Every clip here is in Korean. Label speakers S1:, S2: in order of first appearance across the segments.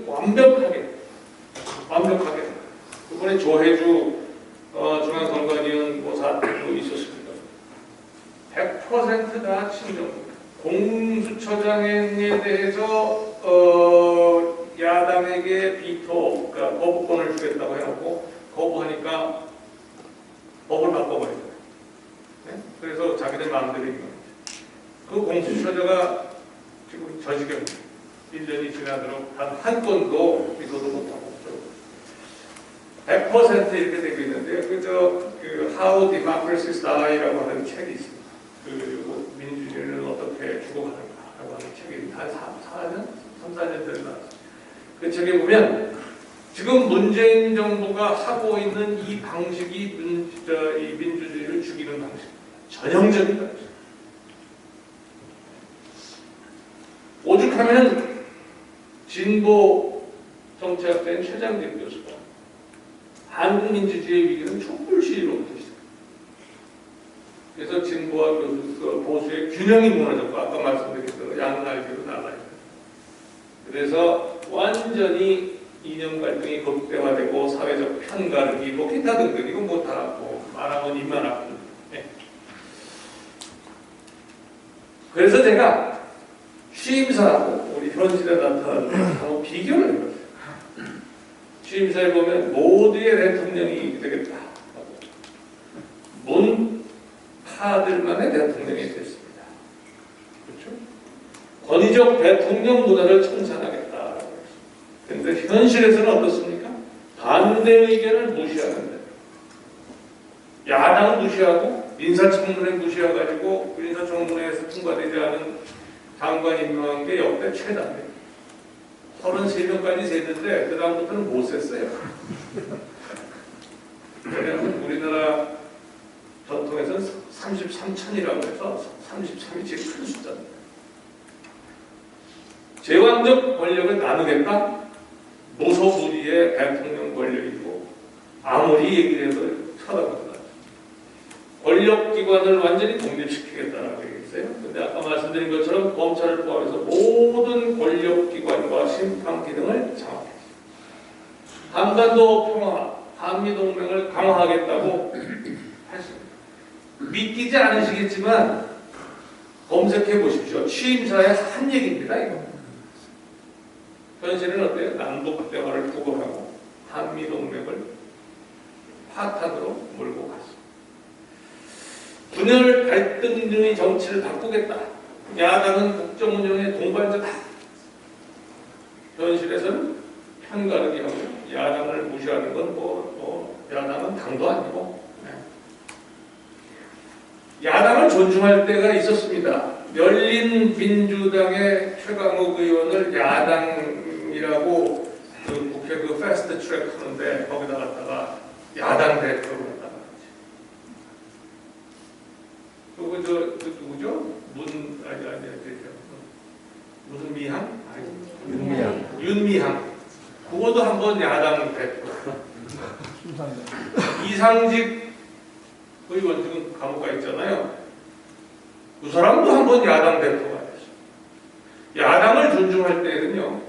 S1: 완벽하게 이번에 조혜주 중앙선관위원 사태도 있었습니다. 100% 다 친정입니다. 공수처장에 대해서 야당에게 비토, 그러니까 거부권을 주겠다고 해놓고 거부하니까 법을 바꿔버렸어요. 네? 그래서 자기들 마음대로 입는 겁니다. 그 공수처자가 지금 저 지경입니다. 1년이 지나도록 단 한 건도 기소도 못하고 100% 이렇게 되고 있는데 그 How Democracies Die라고 하는 책이 있습니다. 그리고 민주주의를 어떻게 죽어가는가라고 하는 책이 한 3, 4년 전에 나왔어요. 그 책에 보면 지금 문재인 정부가 하고 있는 이 방식이 이 민주주의를 죽이는 방식입니다. 전형적인 방식. 오죽하면 진보 정치학자인 최장길 교수가 한국 민주주의의 위기는 촛불 시위로부터 시작. 그래서 진보와 보수의 균형이 무너졌고 아까 말씀드린 대로 양날개로 나가요. 그래서 완전히 이념 갈등이 극대화되고 사회적 편가르기 뭐 기타 등등 이거 뭐 다 말하면 입만 아픈. 네. 그래서 제가 취임사하고 우리 현실에 나타나는 비교를 해봤어요. 취임사에 보면 모두의 대통령이 되겠다. 문파들만의 대통령이 됐습니다. 그렇죠? 권위적 대통령 문화를 청산하겠다. 그런데 현실에서는 어떻습니까? 반대 의견을 무시하는데 야당을 무시하고 인사청문회 무시해가지고 인사청문회에서 통과되지 않은 장관 임명한 게 역대 최다입니다. 33명까지 세는데 그 다음부터는 못 셌어요. 왜냐하면 우리나라 전통에서는 33천이라고 해서 33이 제일 큰 숫자입니다. 제왕적 권력을 나누겠다? 무소불위의 대통령 권력이고 아무리 얘기를 해도 쳐다보지 않아요. 권력기관을 완전히 독립시키겠다라고 얘기했어요. 근데 아까 말씀드린 것처럼 검찰을 포함해서 모든 권력기관과 심판 기능을 장악했어요. 한반도 평화, 한미동맹을 강화하겠다고 했습니다. 믿기지 않으시겠지만 검색해 보십시오. 취임사에 한 얘기입니다. 이거. 현실은 어때요? 남북 대화를 포괄하고 한미동맹을 파탄으로 몰고 갔습니다. 분열 갈등 중의 정치를 바꾸겠다. 야당은 국정 운영의 동반자다. 현실에서는 편가르기 하고 야당을 무시하는 건 야당은 당도 아니고 야당을 존중할 때가 있었습니다. 열린 민주당의 최강욱 의원을 야당이라고 국회 패스트 트랙 하는데 거기다 갖다가 야당 대표로 했다가 그거 누구죠? 무슨 미향? 윤미향. 그것도 한번 야당 대표. 이상직 의원 지금 감옥 가 있잖아요. 그 사람도 한번 야당 대표가 됐어요. 야당을 존중할 때는요.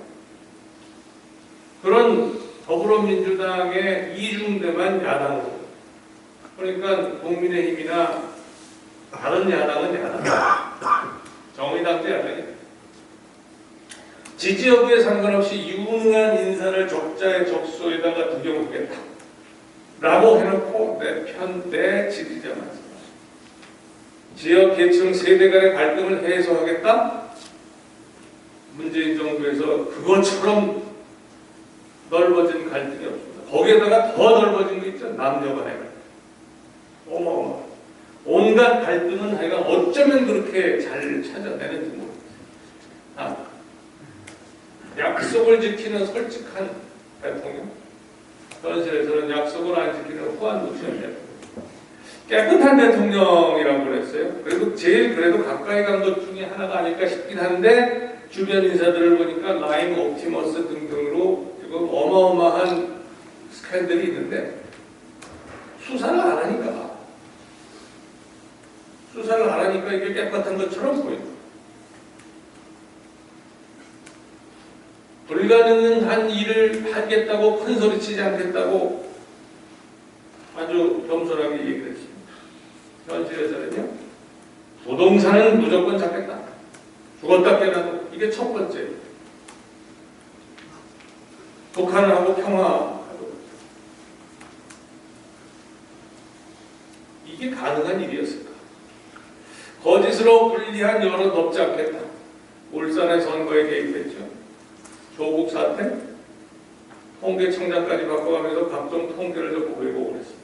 S1: 그런 더불어민주당의 이중대만 야당으로. 그러니까 국민의힘이나 다른 야당은 야당. 정의당도 야당이에요. 지지 여부에 상관없이 유능한 인사를 적자의 적소에다가 두겨놓겠다. 라고 해놓고 내 지지자 말씀. 지역 계층 세대 간의 갈등을 해소하겠다. 문재인 정부에서 그것처럼 넓어진 갈등이 없습니다. 거기에다가 더 넓어진 거 있죠. 남녀 간의 갈등. 어마어마. 온갖 갈등은 하여간 어쩌면 그렇게 잘 찾아내는지 모르겠어요. 약속을 지키는 솔직한 대통령. 현실에서는 약속을 안 지키는 후안노치한 대통령. 깨끗한 대통령이라고 그랬어요. 그래도 가까이 간 것 중에 하나가 아닐까 싶긴 한데 주변 인사들을 보니까 라임 옵티머스 등등으로 지금 어마어마한 스캔들이 있는데 수사를 안 하니까 이게 깨끗한 것처럼 보인다. 불가능한 일을 하겠다고 큰소리치지 않겠다고 아주 겸손하게 얘기를 했습니다. 현실에서는요, 부동산은 무조건 잡겠다. 죽었다 깨나도 이게 첫 번째. 북한하고 평화하도록. 이게 가능한 일이었을까? 거짓으로 불리한 여론 덮지 않겠다. 울산의 선거에 개입했죠. 조국 사태, 통계청장까지 바꿔가면서 각종 통계를 좀 보이고 그랬습니다.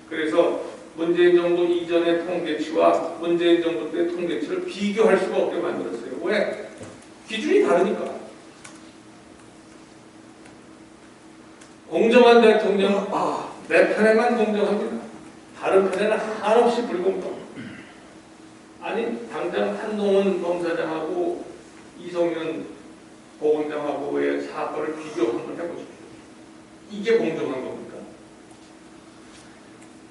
S1: 그래서 문재인 정부 이전의 통계치와 문재인 정부 때 통계치를 비교할 수가 없게 만들었어요. 왜? 기준이 다르니까. 공정한 대통령, 내 편에만 공정합니다. 다른 편에는 한없이 불공정. 아니, 당장 한동훈 검사장하고 이성윤 보건장하고의 사건을 비교 한번 해보십시오. 이게 공정한 겁니까?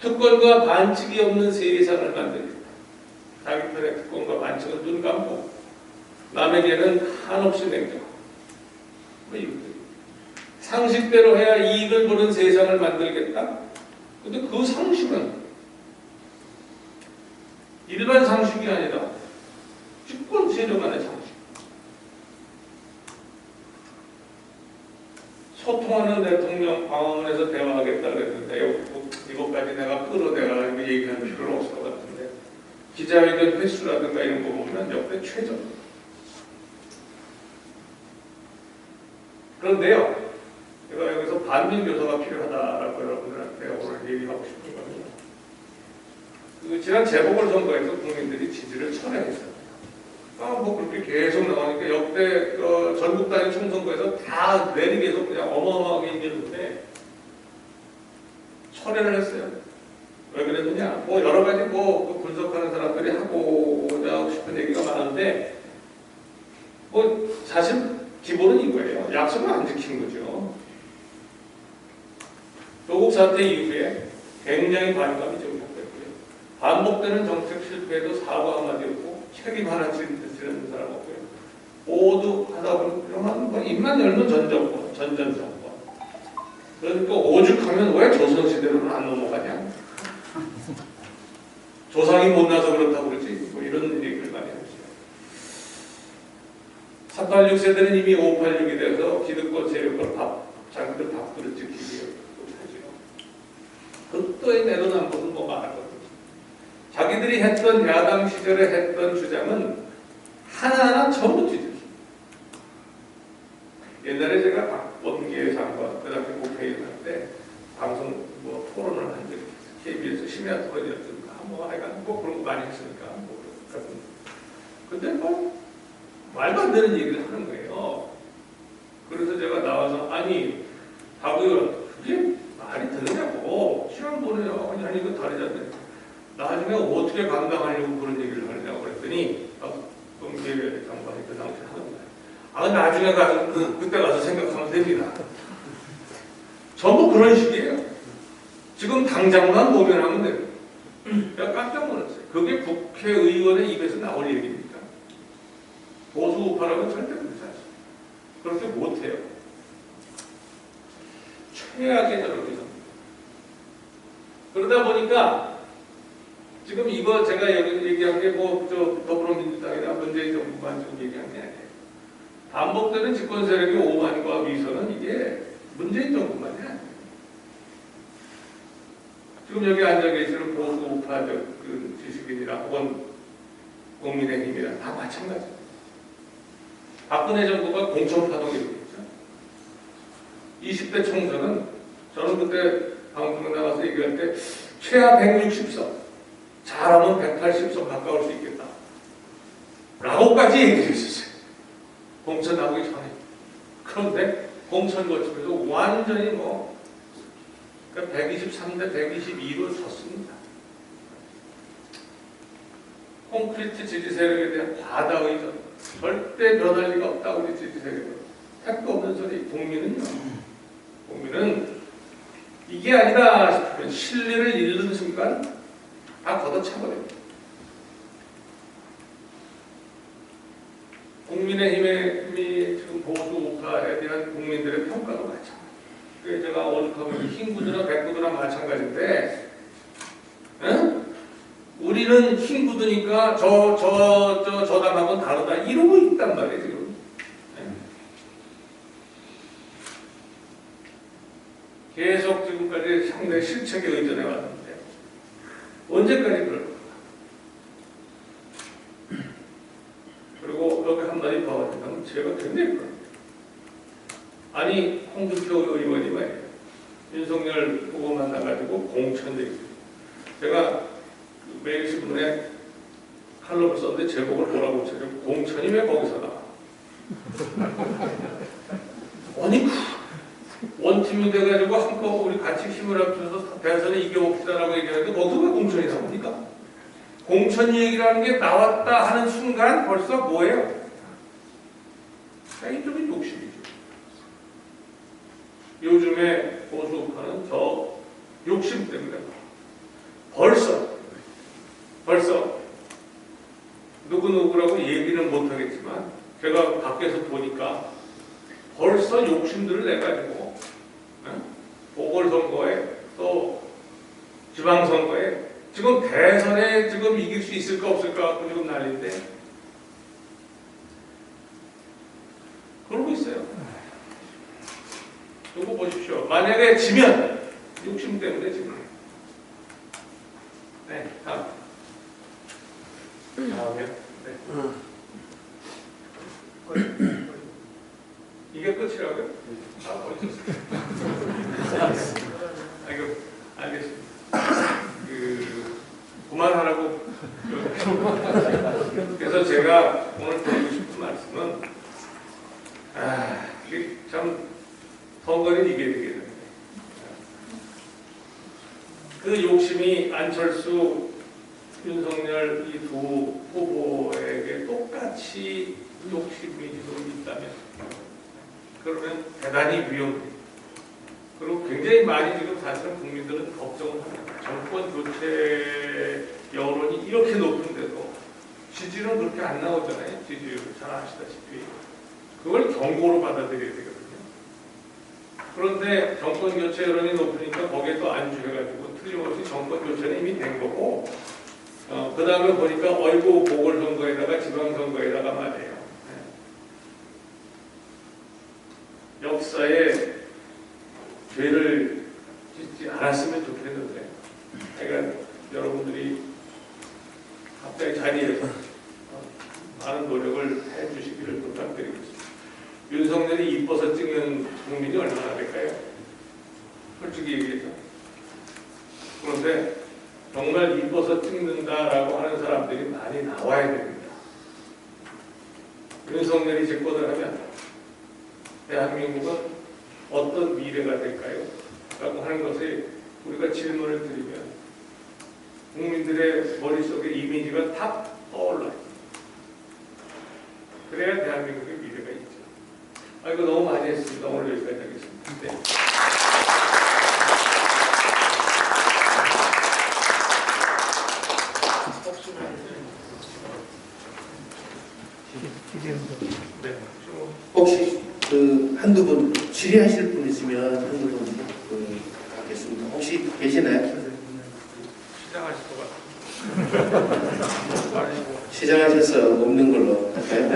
S1: 특권과 반칙이 없는 세상을 만들겠다. 자기 편의 특권과 반칙은 눈 감고 남에게는 한없이 냉정하고 뭐 이것들. 상식대로 해야 이익을 보는 세상을 만들겠다. 근데 그 상식은 일반 상식이 아니라 집권 세력 간의 상식. 소통하는 대통령 광화문에서 대화하겠다 그랬는데 이것까지 내가 끌어내가 얘기할 필요는 없을 것 같은데 기자회견 횟수라든가 이런 거 보면 역대 최저. 그런데요, 제가 여기서 반민교사가 필요하다라고 여러분들한테 오늘 얘기하고 싶은 거는 그 지난 재보궐선거에서 국민들이 지지를 철회했어요. 뭐 그렇게 계속 나오니까 역대 전국 단위 총선거에서 다 내리게서 그냥 어마어마하게 이겼는데 철회를 했어요. 왜 그랬느냐? 뭐 여러 가지 뭐 분석하는 사람들이 하고자 싶은 얘기가 많은데 뭐 사실 기본은 이거예요. 약속을 안 지킨 거죠. 조국 사태 이후에 굉장히 반감이 증폭됐고요. 반복되는 정책 실패에도 사과 한마디였고 책임 하나 지는 사람 없고요. 모두 하다 보면 뭐 입만 열면 전 정권. 그러니까 오죽하면 왜 조선시대로는 안 넘어가냐? 조상이 못나서 그렇다고 그러지. 뭐 이런 얘기를 많이 하죠. 486세대는 이미 586이 돼서 기득권 세력을 자기들 밥그릇 지키기 하죠. 극도의 내로남불은 뭐 말하거든요. 자기들이 했던 야당 시절에 했던 주장은 하나하나 전부 뒤집습니다. 옛날에 제가 박범계 장관 그 당시 국회의원 할 때 방송 뭐 토론을 한 적이 있어요. KBS 심야 토론이었던가 뭐 하여간 뭐 그런 거 많이 했으니까 뭐 같은. 근데 뭐 말도 안 되는 얘기를 하는 거예요. 그래서 제가 나와서 아니 박 의원 그게 말이 되느냐고 시험 보내요. 아니 이거 다르잖아요. 나중에 어떻게 감당하려고 그런 얘기를 하느냐고 그랬더니 범계 장관이 그 당시 하는 거예요. 나중에 가서 그때 가서 생각하면 됩니다. 전부 그런 식이에요. 지금 당장만 모면하면 돼요. 내가 깜짝 놀랐어요. 그게 국회의원의 입에서 나올 얘기입니까? 보수 우파라면 절대 그렇지 않습니다. 그렇게 못해요. 최악의 저력이죠. 그러다 보니까 지금 이거 제가 여기 얘기한 게 뭐 더불어민주당이나 문재인 정부만 지금 얘기한 게 아니에요. 반복되는 집권 세력의 오만과 위선은 이게 문재인 정부만이 아니에요. 지금 여기 앉아 계시는 보수 우파적 그 지식인이나 혹은 국민의힘이나 다 마찬가지예요. 박근혜 정부가 공천파동이 있죠. 20대 총선은 저는 그때 방송 나가서 얘기할 때 최하 160석, 잘하면 180석 가까울 수 있겠다 라고까지 얘기를 했었어요. 공천 나오기 전에. 그런데 공천 거치면서 완전히 뭐 123대 122로 섰습니다. 콘크리트 지지 세력에 대한 과다 의존, 절대 변할 리가 없다. 우리 지지 세력은 택도 없는 소리. 국민은 이게 아니다 싶으면 신뢰를 잃는 순간 다 걷어차버립니다. 국민의힘이 지금 보수 우파에 대한 생각하면 흰 구두나 백구두나 마찬가지인데, 응? 우리는 흰 구두니까 저 담하고는 다르다 이러고 있단 말이에요 지금. 계속 지금까지 상당히 실책에 의존해 왔는데 언제까지 그럴까? 그리고 여기 한마디 더 하면 제가 굉장히 그럽니다. 아니 홍준표 의원이 말이에요. 윤석열 후보 만나가지고 공천대 제가 매일신문에 칼럼을 썼는데 제목을 뭐라고 붙여요? 공천이 왜 거기서 나와? 아니 원팀이 돼가지고 한꺼번에 우리 같이 힘을 합쳐서 대선에 이겨봅시다라고 얘기하는데 거기서 왜 공천이 나옵니까? 공천 얘기라는 게 나왔다 하는 순간 벌써 뭐예요? 개인적인 욕심이죠. 요즘에 보수파는 저 욕심 때문에 벌써 누구누구라고 얘기는 못하겠지만 제가 밖에서 보니까 벌써 욕심들을 내가지고 보궐선거에 또 지방선거에 지금 대선에 지금 이길 수 있을까 없을까 하고 지금 난리인데 그러고 있어요. 이거 보십시오. 만약에 지면 욕심 때문에 지금 네, 다음이요. 네. 이게 끝이라고요? 알겠습니다. 그만하라고. 그래서 제가 오늘 드리고 싶은 말씀은 이게 참 선거는 이겨야 되겠는데 그 욕심이 안철수, 윤석열 이 두 후보에게 똑같이 욕심이 지금 있다면 그러면 대단히 위험해요. 그리고 굉장히 많이 지금 사실은 국민들은 걱정을 합니다. 정권 교체 여론이 이렇게 높은데도 지지율은 그렇게 안 나오잖아요. 지지율 잘 아시다시피. 그걸 경고로 받아들여야 되거든요. 그런데 정권 교체 여론이 높으니까 거기에 또 안주해가지고 틀림없이 정권 교체는 이미 된 거고 그 다음에 보니까 어이구 보궐선거에다가 지방선거에다가 말이에요. 역사에 죄를 짓지 않았으면 좋겠는데 그러니까 여러분들이 갑자기 자리에서 많은 노력을 해주시기를 부탁드리겠습니다. 윤석열이 이뻐서 찍는 국민이 얼마나 될까요? 솔직히 얘기해서. 그런데 정말 이뻐서 찍는다라고 하는 사람들이 많이 나와야 됩니다. 윤석열이 집권을 하면 대한민국은 어떤 미래가 될까요? 라고 하는 것에 우리가 질문을 드리면 국민들의 머릿속에 이미지가 탁 떠올라요. 그래야 대한민국의 미래가 있죠. 이거 너무 많이 했습니다. 오늘 여기까지 하겠습니다. 네.
S2: 혹시 한두 분 질의하실 분 있으면 한두 분 받겠습니다. 혹시 계시나요?
S1: 시작하실 것 같아요.
S2: 시작하셔서 없는 걸로 할까요? 네.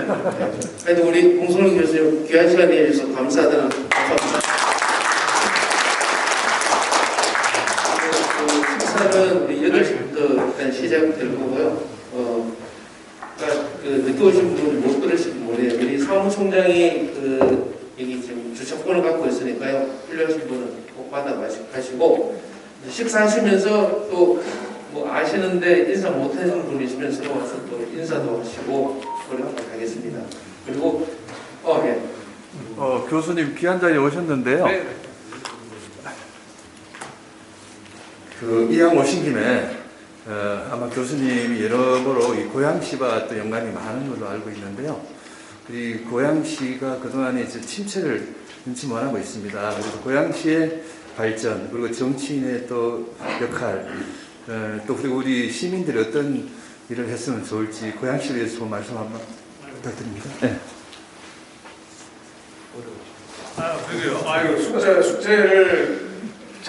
S2: 하여튼 우리 공성훈 교수님 귀한 시간 내주셔서 감사하다는 감사합니다. 식사는 8시부터 일단 시작될 거고요. 늦게 오신 분은 못 들으신 분 모르겠어요. 우리 사무총장이 여기 지금 주차권을 갖고 있으니까요. 필요하신 분은 꼭 받아 가시고 식사하시면서 또 뭐 아시는데 인사 못하시는 분이 있으면 들어와서 또 인사도 하시고 그걸 한번 하겠습니다. 그리고 예.
S3: 교수님 귀한 자리에 오셨는데요.
S1: 네.
S3: 이왕 오신 김에 아마 교수님이 여러모로 이 고양시와 또 연관이 많은 걸로 알고 있는데요. 이 고양시가 그동안에 이제 침체를 눈치 못 하고 있습니다. 그래서 고양시의 발전 그리고 정치인의 또 역할 또 그리고 우리 시민들이 어떤 일을 했으면 좋을지 고양시에 대해서 말씀 한번 부탁드립니다. 네.
S1: 그러게요. 이거 숙제를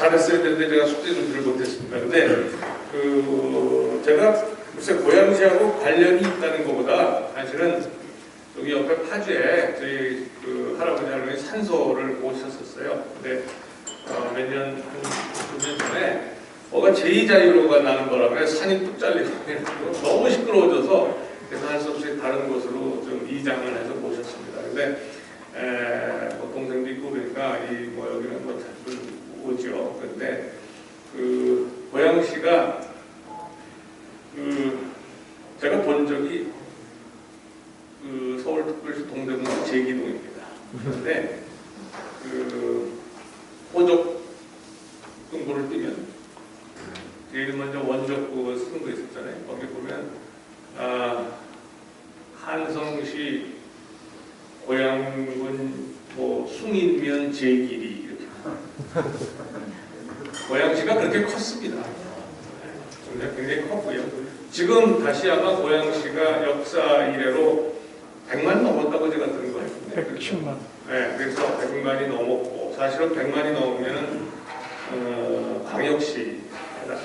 S1: 잘했어야 되는데 제가 숙제 준비를 못했습니다. 근데 제가 글쎄 고양시하고 관련이 있다는 것보다 사실은 여기 옆에 파주에 저희 할아버지 할머니 산소를 모셨었어요. 근데 몇 년, 한 9년 전에 뭐가 제2자유로가 나는 바람에 산이 뚝 잘리고 너무 시끄러워져서 그래서 할 수 없이 다른 곳으로 좀 이장을 해서 모셨습니다. 근데 뭐 동생도 있고 그러니까 여기는 뭐 자주 오죠. 근데 고양시가 제가 본 적이 서울특별시 동대문구 제기동입니다. 그런데 호적 등본을 띄면 제일 먼저 원적 그거 쓰는 거 있었잖아요. 거기 보면 한성시 고양군 뭐 숭인면 제길이 이렇게 고양시가 그렇게 컸습니다. 굉장히 컸고요. 지금 다시 아마 고양시가 역사 이래로 100만 넘었다고 제가 들은 거예요.
S4: 110만.
S1: 네, 그래서 100만이 넘었고 사실은 100만이 넘으면 광역시다.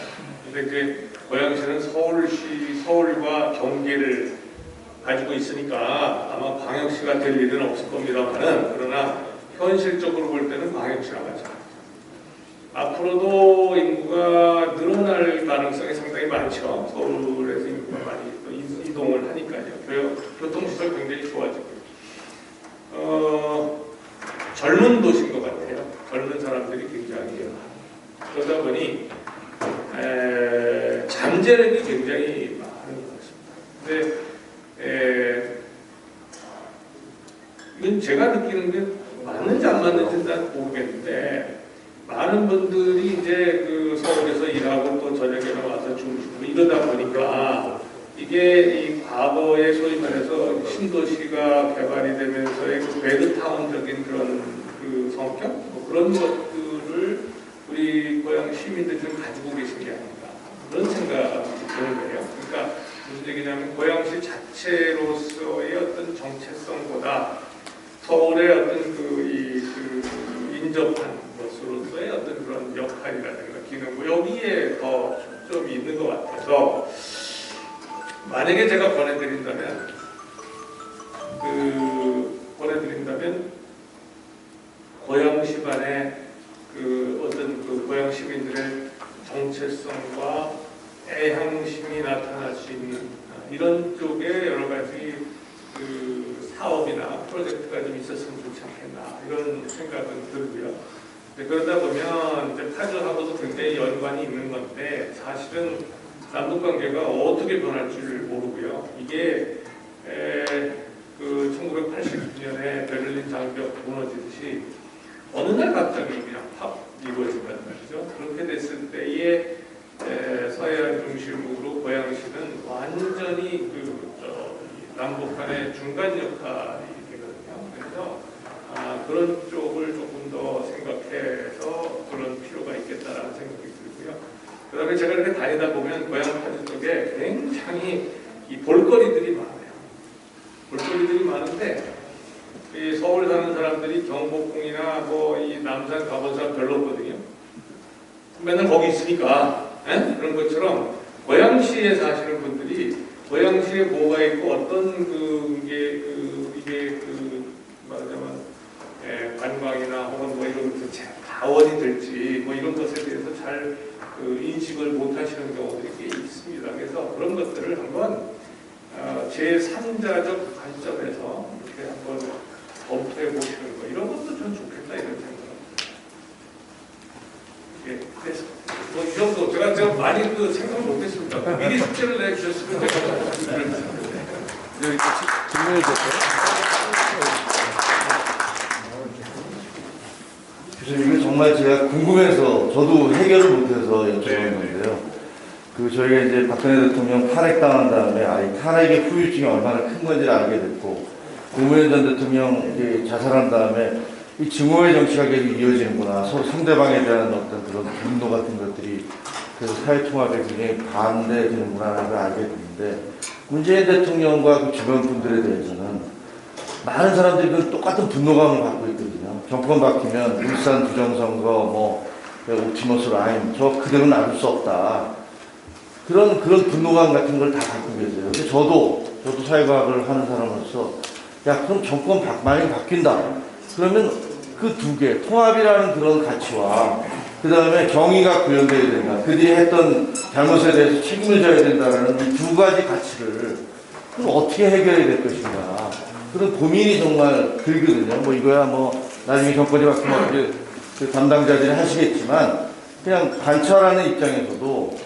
S1: 근데 이제 고양시는 서울과 경계를 가지고 있으니까 아마 광역시가 될 일은 없을 겁니다만은 그러나 현실적으로 볼 때는 광역시랑 마찬가지죠. 앞으로도 인구가 늘어날 가능성이 상당히 많죠. 서울에서 인구가 많이 이동을 하니까요. 교통시설 굉장히 좋아지고요. 젊은 도시인 것 같아요. 젊은 사람들이 굉장히 그러다 보니 잠재력이 굉장히 많은 것 같습니다. 근데 이건 제가 느끼는 게 맞는지 안 맞는지는 난 모르겠는데 많은 분들이 이제 서울에서 일하고 또 저녁에는 와서 주무시고 이러다 보니까 이게 이 과거에 소위 말해서 신도시가 개발이 되면서의 배드타운적인 그런 성격 뭐 그런 것들을 우리 고향 시민들이 좀 가지고 계신 게 아닌가 그런 생각이 드는 거예요. 그러니까 무슨 얘기냐면 고양시 자체로서의 어떤 정체성보다 서울의 어떤 인접한 것으로서의 어떤 그런 역할이라든가 기능 뭐 여기에 더 초점이 있는 것 같아서 만약에 제가 권해드린다면 고양시만의 어떤 고양 시민들의 정체성과 애향심이 나타날 수 있는 이런 쪽에 여러 가지 사업이나 프로젝트가 좀 있었으면 좋지 않겠나 이런 생각은 들고요. 그러다 보면 이제 파주하고도 굉장히 연관이 있는 건데 사실은 남북 관계가 어떻게 변할지를 모르고요. 이게 1989년에 베를린 장벽 무너지듯이 어느 날 갑자기 그냥 팍 이루어진단 말이죠. 그렇게 됐을 때에 서해안 중심으로 고양시는 완전히 남북 간의 중간 역할이 되거든요. 그래서 그런 쪽을 조금 더 생각해서 그런 필요가 있겠다라는 생각이 들고요. 그 다음에 제가 이렇게 다니다 보면 고양 파주 쪽에 굉장히 이 볼거리들이 많아요. 볼거리들이 많은데 이 서울 사는 사람들이 경복궁이나 뭐 이 남산 가본 사람 별로 없거든요. 맨날 거기 있으니까 그런 것처럼 고양시에 사시는 분들이 고양시에 뭐가 있고 어떤 이게 말하자면 관광이나 혹은 뭐 이런 자원이 될지 뭐 이런 것에 대해서 잘 인식을 못하시는 경우들이 꽤 있습니다. 그래서 그런 것들을 한번 제3자적 관점에서 이렇게 한번 검토해 보시는 거 이런 것도 좀 좋겠다 이런 생각입니다. 예, 그래서 뭐 이 정도 제가 많이 생각 못했습니다. 미리 숙제를 내주셨으면 제가
S3: 여기 질문해 주세요.
S5: 교수님, 이거 정말 제가 궁금해서 저도 해결을 못해서 여쭤보는 건데요. 저희가 이제 박근혜 대통령 탄핵당한 다음에 탄핵의 후유증이 얼마나 큰 건지를 알게 됐고, 노무현 전 대통령 이제 자살한 다음에 이 증오의 정치가 계속 이어지는구나. 서로 상대방에 대한 어떤 그런 분노 같은 것들이 그래서 사회통합에 굉장히 반대되는구나 하는 걸 알게 됐는데, 문재인 대통령과 그 주변 분들에 대해서는 많은 사람들이 그 똑같은 분노감을 갖고 있거든요. 정권 바뀌면 울산 부정선거, 옵티머스 라임, 저 그대로 놔둘 수 없다. 그런 분노감 같은 걸 다 갖고 계세요. 근데 저도 사회과학을 하는 사람으로서, 야, 그럼 정권 많이 바뀐다. 그러면 그 두 개, 통합이라는 그런 가치와, 그 다음에 정의가 구현되어야 된다. 그들이 했던 잘못에 대해서 책임을 져야 된다는 이 두 가지 가치를 그럼 어떻게 해결해야 될 것인가. 그런 고민이 정말 들거든요. 뭐 이거야 뭐 나중에 정권이 바뀌면 그 담당자들이 하시겠지만, 그냥 관찰하는 입장에서도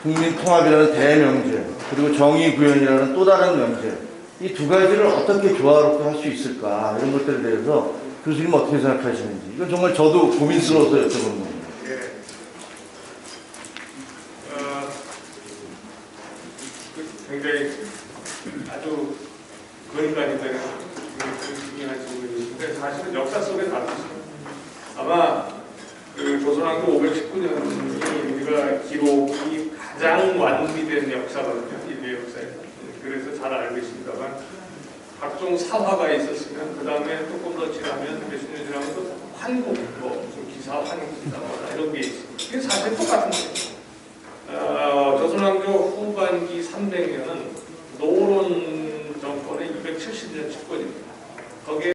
S5: 국민 통합이라는 대명제, 그리고 정의 구현이라는 또 다른 명제, 이 두 가지를 어떻게 조화롭게 할 수 있을까, 이런 것들에 대해서 교수님 어떻게 생각하시는지, 이건 정말 저도 고민스러워서 여쭤보는 겁니다.
S1: 예. 굉장히 아주 근간이 되는 중요한 질문이신데, 사실은 역사 속에 다 있습니다. 아마 그 조선왕조 519년이 우리가 기록이 가장 완비된 역사거든요, 인류 역사에서. 그래서 잘 알고 있습니다만, 각종 사화가 있었으면 그 다음에 조금 더 지나면 몇십 년 지나면 또 환국, 뭐 무슨 기사 환국이다 이런 게 있습니다. 이게 사실 똑같은 거예요. 조선왕조 후반기 300년은 노론 정권의 270년 집권입니다. 거기에